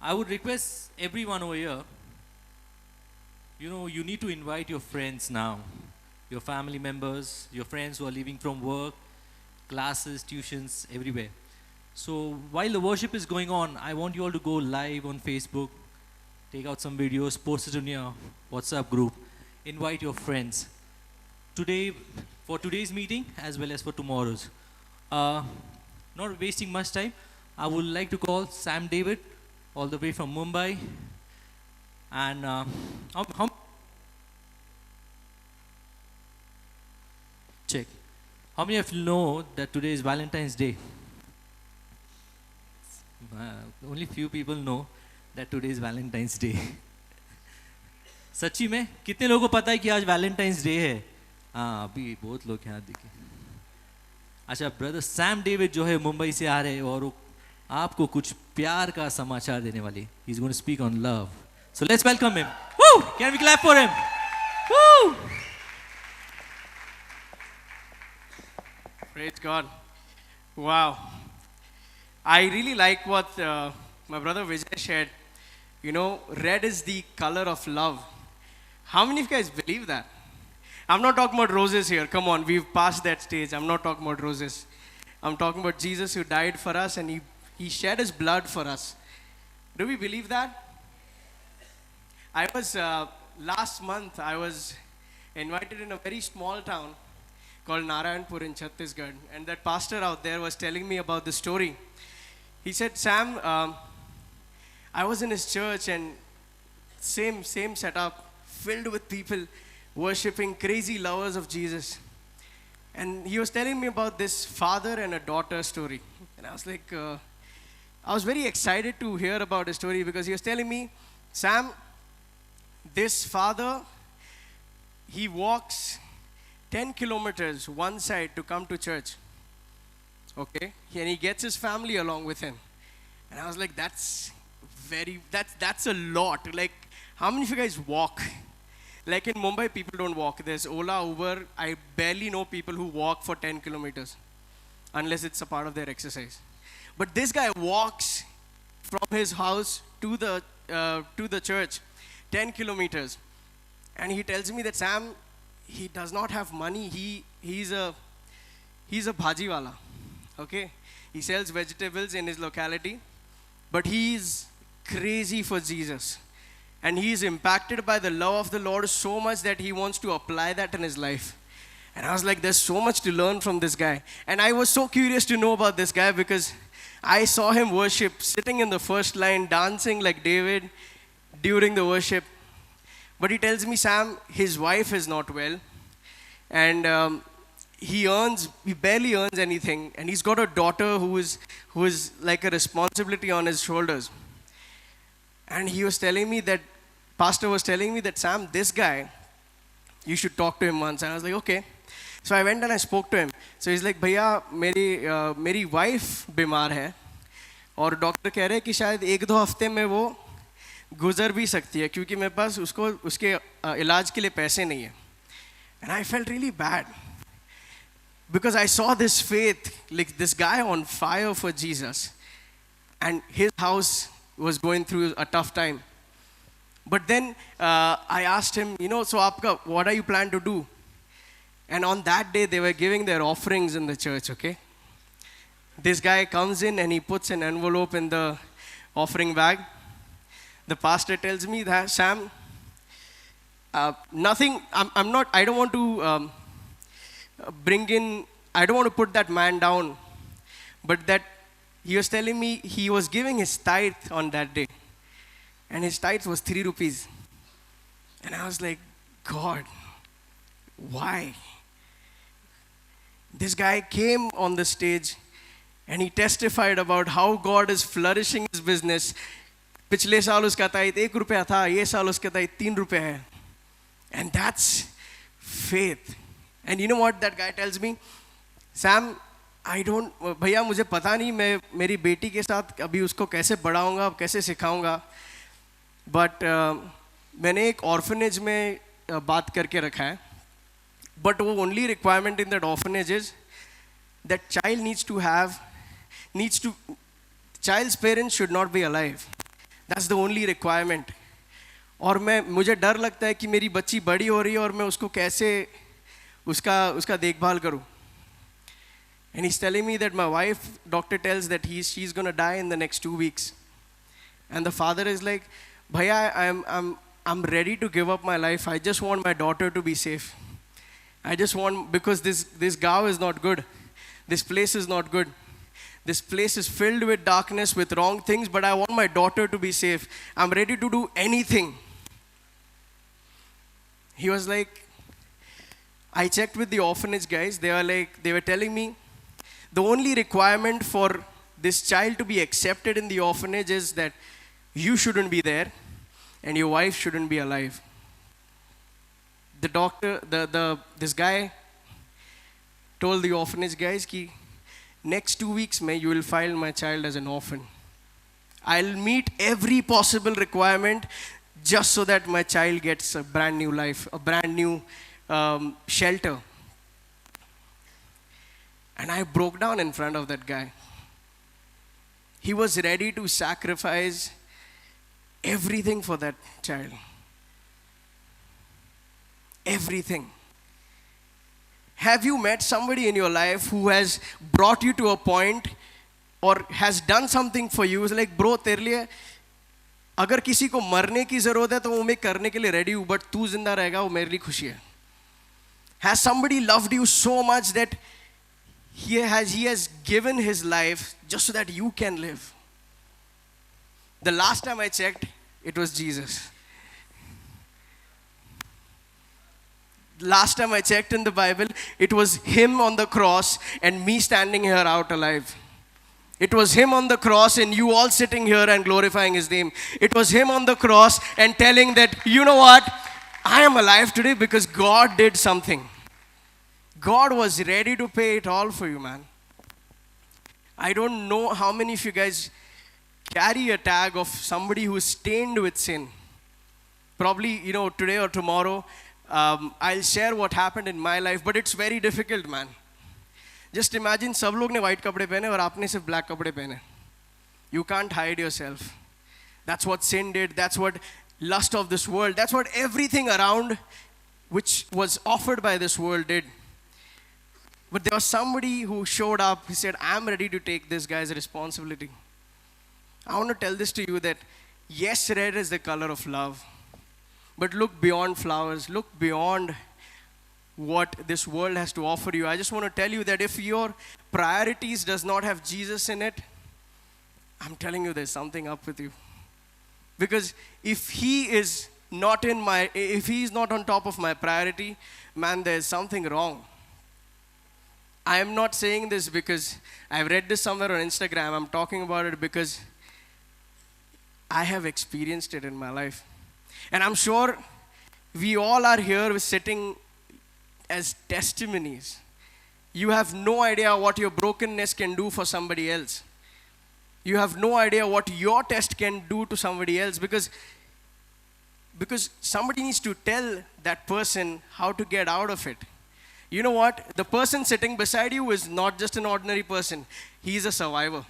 I would request everyone over here, you need to invite your friends now, your family members, your friends who are leaving from work, classes, tuitions, everywhere. So while the worship is going on, I want you all to go live on Facebook, take out some videos, post it in your WhatsApp group, invite your friends. Today, for today's meeting as well as for tomorrow's. Uh, Not wasting much time, I would like to call Sam David, all the way from Mumbai. And how check? How many of you know that today is Valentine's Day? Only few people know that today is Valentine's Day. सच्ची में कितने लोगों को पता है कि आज Valentine's day है? हाँ, अभी बहुत लोग यहाँ दिखे. अच्छा, ब्रदर सैम डेविड जो है मुंबई से आ रहे हैं और वो आपको कुछ प्यार का समाचार देने वाले. He is going to speak on love. So let's welcome him. Woo! Can we clap for him? Woo! Praise God. Wow. I really like what my brother Vijay shared. You know, red is the color of love. How many of you guys believe that? I'm not talking about roses here. Come on, we've passed that stage. I'm not talking about roses. I'm talking about Jesus who died for us and he shed his blood for us. Do we believe that? I was, last month, I was invited in a very small town called Narayanpur in Chhattisgarh. And that pastor out there was telling me about the story. He said, Sam, I was in his church and same setup, filled with people worshipping, crazy lovers of Jesus. And he was telling me about this father and a daughter story. And I was like, I was very excited to hear about his story because he was telling me, Sam, this father, he walks 10 kilometers one side to come to church. Okay? And he gets his family along with him. And I was like, that's a lot. Like, how many of you guys walk? Like in Mumbai, people don't walk. There's Ola, Uber. I barely know people who walk for 10 kilometers unless it's a part of their exercise. But this guy walks from his house to the church 10 kilometers. And he tells me that Sam, he does not have money. He's a bhajiwala. Okay? He sells vegetables in his locality. But he's crazy for Jesus. And he is impacted by the love of the Lord so much that he wants to apply that in his life. And I was like, there's so much to learn from this guy. And I was so curious to know about this guy because I saw him worship, sitting in the first line, dancing like David during the worship. But he tells me, Sam, his wife is not well. And he barely earns anything. And he's got a daughter who is like a responsibility on his shoulders. And he was telling me that, pastor was telling me that, Sam, this guy, you should talk to him once. And I was like, okay. So I went and I spoke to him. So he's like, भैया मेरी wife बीमार है और doctor कह रहे हैं कि शायद 1-2 हफ्ते में वो गुजर भी सकती है क्योंकि मेरे पास उसके इलाज के लिए पैसे नहीं है. And I felt really bad because I saw this faith, like this guy on fire for Jesus, and his house was going through a tough time. But then I asked him, so aapka, what are you planning to do? And on that day, they were giving their offerings in the church, okay? This guy comes in and he puts an envelope in the offering bag. The pastor tells me that, Sam, nothing, I don't want to I don't want to put that man down, but that he was telling me he was giving his tithe on that day. And his tithe was 3 rupees. And I was like, God, why? This guy came on the stage and he testified about how God is flourishing his business. पिछले साल उसका tithe 1 रुपया था, ये साल उसका tithe 3 रुपया है. And that's faith. And you know what that guy tells me? Sam, भैया मुझे पता नहीं मैं मेरी बेटी के साथ अभी उसको कैसे बढ़ाऊंगा, कैसे सिखाऊंगा. But मैंने एक orphanage में बात करके रखा है. But the only requirement in that orphanage is that child's parents should not be alive. That's the only requirement. और मुझे डर लगता है कि मेरी बच्ची बड़ी हो रही है और मैं उसको कैसे उसका देखभाल करूं. And he's telling me that my wife, doctor tells that she's going to die in the next 2 weeks. And the father is like, Bhaiya, I'm ready to give up my life. I just want my daughter to be safe. I just want, because this Gao is not good. This place is not good. This place is filled with darkness, with wrong things, but I want my daughter to be safe. I'm ready to do anything. He was like, I checked with the orphanage guys. They were telling me, the only requirement for this child to be accepted in the orphanage is that you shouldn't be there and your wife shouldn't be alive. The doctor, this guy told the orphanage guys ki next 2 weeks you will file my child as an orphan. I'll meet every possible requirement just so that my child gets a brand new life, a brand new shelter. And I broke down in front of that guy. He was ready to sacrifice everything for that child. Everything. Have you met somebody in your life who has brought you to a point or has done something for you? It's like, bro, तेरे लिए अगर किसी को मरने की जरूरत है तो वो मैं करने के लिए ready हूँ, but तू जिंदा रहेगा वो मेरे लिए खुशी है. Has somebody loved you so much that he has given his life just so that you can live? The last time I checked, it was Jesus. Last time I checked in the Bible, it was him on the cross and me standing here out alive. It was him on the cross and you all sitting here and glorifying his name. It was him on the cross and telling that, you know what? I am alive today because God did something. God was ready to pay it all for you, man. I don't know how many of you guys carry a tag of somebody who is stained with sin. Probably, today or tomorrow, I'll share what happened in my life, but it's very difficult, man. Just imagine सब लोग ने white कपड़े पहने और आपने सिर्फ black कपड़े पहने. You can't hide yourself. That's what sin did. That's what lust of this world. That's what everything around which was offered by this world did. But there was somebody who showed up. He said, I'm ready to take this guy's responsibility. I want to tell this to you that yes, red is the color of love. But look beyond flowers. Look beyond what this world has to offer you. I just want to tell you that if your priorities does not have Jesus in it, I'm telling you there's something up with you. Because if he is not on top of my priority, man, there's something wrong. I am not saying this because I've read this somewhere on Instagram. I'm talking about it because I have experienced it in my life. And I'm sure we all are here sitting as testimonies. You have no idea what your brokenness can do for somebody else. You have no idea what your test can do to somebody else because somebody needs to tell that person how to get out of it. You know what? The person sitting beside you is not just an ordinary person. He's a survivor.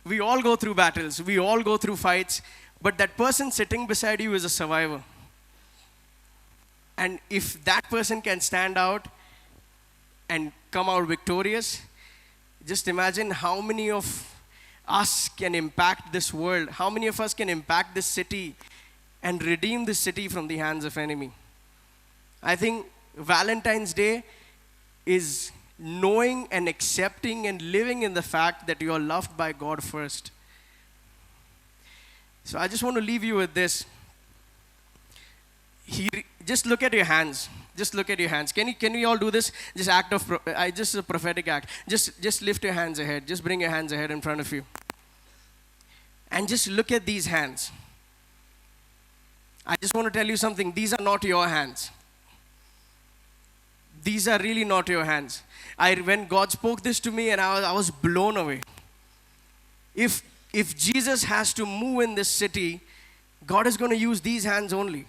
We all go through battles. We all go through fights. But that person sitting beside you is a survivor. And if that person can stand out and come out victorious, just imagine how many of us can impact this world. How many of us can impact this city and redeem this city from the hands of enemy. I think Valentine's Day is knowing and accepting and living in the fact that you are loved by God first. So I just want to leave you with this. Just look at your hands. Just look at your hands. Can we all do this? Just a prophetic act. Just lift your hands ahead. Just bring your hands ahead in front of you. And just look at these hands. I just want to tell you something. These are not your hands. These are really not your hands. When God spoke this to me and I was blown away. If Jesus has to move in this city, God is going to use these hands only.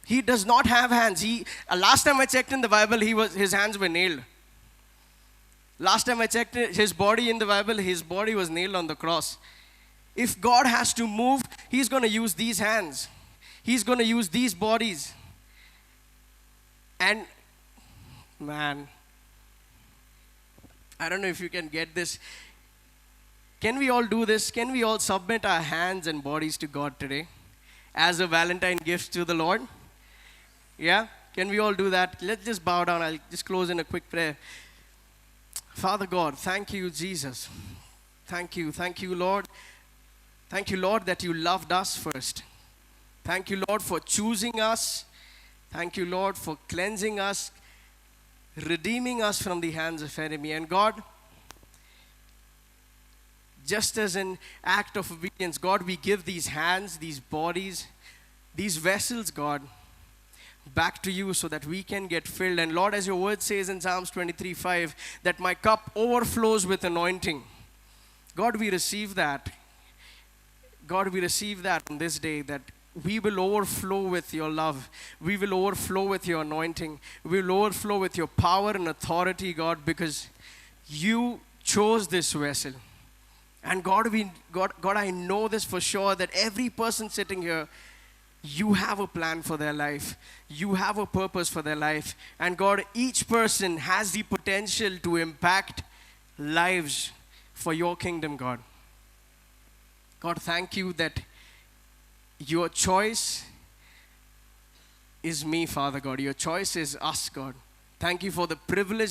He does not have hands. Last time I checked in the Bible, his hands were nailed. Last time I checked his body in the Bible, his body was nailed on the cross. if God has to move, He's going to use these hands. He's going to use these bodies. And man, I don't know if you can get this. Can we all do this? Can we all submit our hands and bodies to God today as a Valentine gift to the Lord? Yeah? Can we all do that? Let's just bow down. I'll just close in a quick prayer. Father God, thank you, Jesus. Thank you, Lord. Thank you, Lord, that you loved us first. Thank you, Lord, for choosing us. Thank you, Lord, for cleansing us, redeeming us from the hands of enemy. And God, just as an act of obedience, God, we give these hands, these bodies, these vessels, God, back to you so that we can get filled. And Lord, as your word says in Psalms 23:5, that my cup overflows with anointing. God, we receive that. God, we receive that on this day, that we will overflow with your love. We will overflow with your anointing. We will overflow with your power and authority, God, because you chose this vessel. And God, I know this for sure, that every person sitting here, you have a plan for their life. You have a purpose for their life. And God, each person has the potential to impact lives for your kingdom, God. God, thank you that your choice is me, Father God. Your choice is us, God. Thank you for the privilege